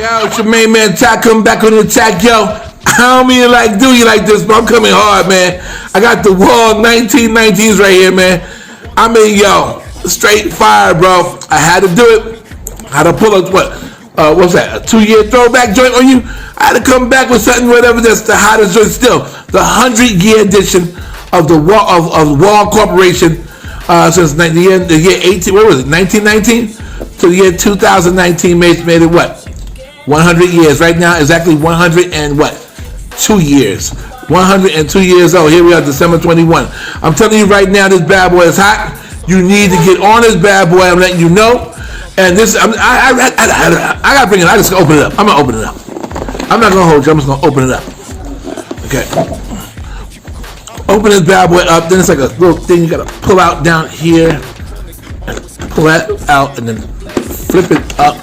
Yo, it's your main man Ty coming back on the attack, yo. I don't mean to do you like this, but I'm coming hard, man. I got the Wahl 1919s right here, man. I mean, yo, straight fire, bro. I had to do it. I had to pull up, what's that, a 2-year throwback joint on you? I had to come back with something, whatever, that's the hottest joint still. The 100-year edition of the Wahl Corporation since the year 18, what was it, 1919? To the year 2019 made it what? 100 years. Right now, exactly 102 years. 102 years old. Here we are, December 21. I'm telling you right now, this bad boy is hot. You need to get on this bad boy. I'm letting you know. And this, I gotta bring it. I just open it up. I'm gonna open it up. I'm not gonna hold you. I'm just gonna open it up. Okay. Open this bad boy up. Then it's like a little thing you gotta pull out down here. And pull that out and then flip it up.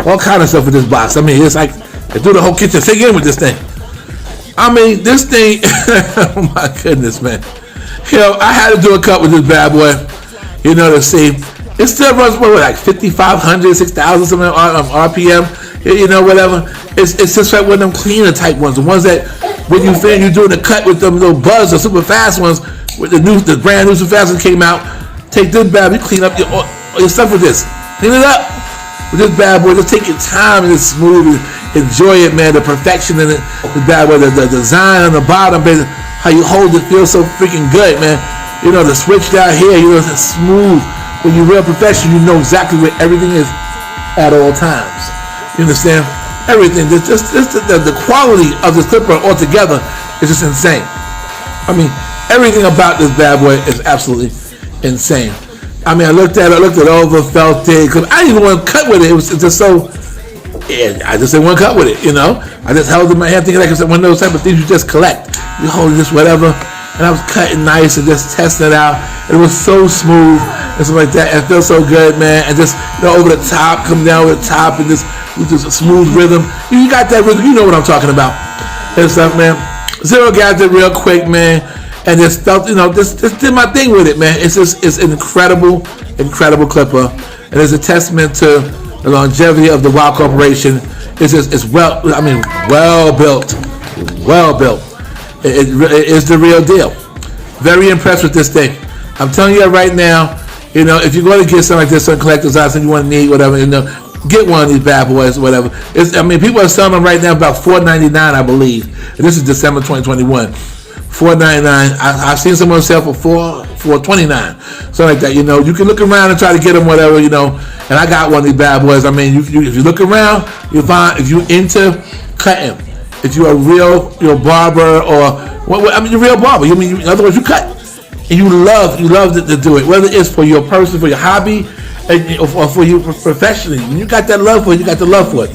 All kind of stuff with this box. I mean, it's like I do the whole kitchen sink in with this thing. I mean, this thing. Oh my goodness, man. Yo, I had to do a cut with this bad boy. You know, to see. It still runs like 5,500, 6,000 something on RPM. You know, whatever. It's just like one of them cleaner type ones. The ones that when you feel you're doing a cut with them little buzz or super fast ones. With the brand new super fast one came out. Take this bad boy, clean up your stuff with this. Clean it up. With this bad boy, just take your time and it's smooth and enjoy it, man. The perfection in it, the bad boy, the design on the bottom, baby, how you hold it feels so freaking good, man. You know, the switch down here, you know, it's smooth. When you're real professional, you know exactly where everything is at all times. You understand? Everything. Just the quality of this clipper altogether is just insane. I mean, everything about this bad boy is absolutely insane. I mean, I looked it over, felt it. Cause I didn't even want to cut with it. It was just so. Yeah, I just didn't want to cut with it. You know, I just held it in my hand, thinking like it's one of those type of things you just collect. You hold this whatever, and I was cutting nice and just testing it out. It was so smooth and stuff like that. And it felt so good, man. And just over the top, come down over the top, and just a smooth rhythm. You got that rhythm. You know what I'm talking about. And stuff, man. Zero got it real quick, man. And just felt, just did my thing with it, man. It's an incredible clipper, and it's a testament to the longevity of the Wahl Corporation. It's well built. It is the real deal. Very impressed with this thing. I'm telling you right now. If you're going to get something like this, some collector's items, and you want to need whatever, get one of these bad boys, whatever. People are selling them right now about $4.99, I believe. And this is December 2021. $4.99. I've seen someone sell for $4.29, something like that. You can look around and try to get them, whatever. And I got one of these bad boys. I mean, if you look around, you'll find if you're into cutting, if you're a real barber or you're a real barber. In other words, you cut and you love to do it, whether it's for your person, for your hobby, or for you professionally. When you got that love for it, you got the love for it.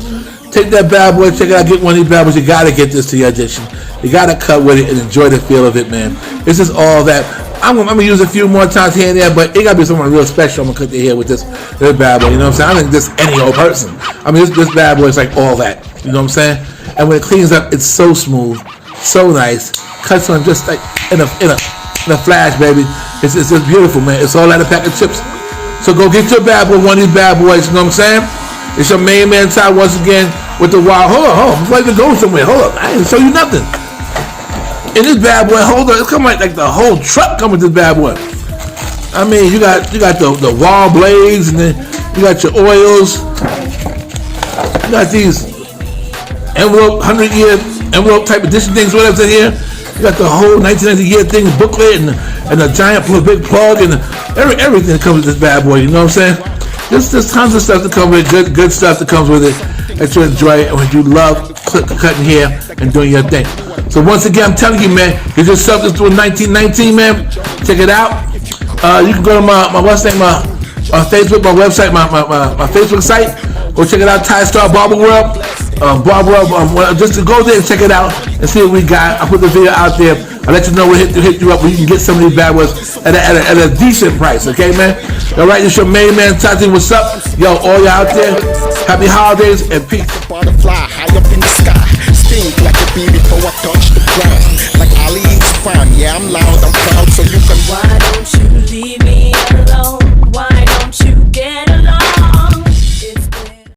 Take that bad boy, check it out, get one of these bad boys. You gotta get this to your edition. You gotta cut with it and enjoy the feel of it, man. This is all that. I'm gonna use a few more times here and there, but it gotta be someone real special. I'm gonna cut their hair with this bad boy. You know what I'm saying? I think just any old person. This bad boy is like all that. You know what I'm saying? And when it cleans up, it's so smooth, so nice. Cuts on just like in a flash, baby. It's just beautiful, man. It's all out of pack of chips. So go get your bad boy, one of these bad boys. You know what I'm saying? It's your main man Ty once again with the Wahl. Hold on. Before I even go somewhere, hold up. I didn't show you nothing. In this bad boy, hold on. It's coming like the whole truck coming with this bad boy. I mean, you got the Wahl blades, and then you got your oils. You got these envelope, 100-year envelope type edition things, whatever's in here. You got the whole 1990-year thing booklet and a giant big plug and everything that comes with this bad boy. You know what I'm saying? There's tons of stuff that comes with it, good stuff that comes with it that you enjoy and when you love cutting hair and doing your thing. So once again, I'm telling you, man, get yourself this to a 1919, man. Check it out. You can go to my website, my Facebook, my website, my Facebook site. Go check it out, Ty Star Barber World. Just to go there and check it out and see what we got. I'll put the video out there. I'll let you know we'll hit you up where you can get some of these bad ones at a decent price, okay, man? All right, it's your main man, Tati. What's up? Yo, all you out there, happy holidays and peace. Butterfly high up in the sky, sting like a baby.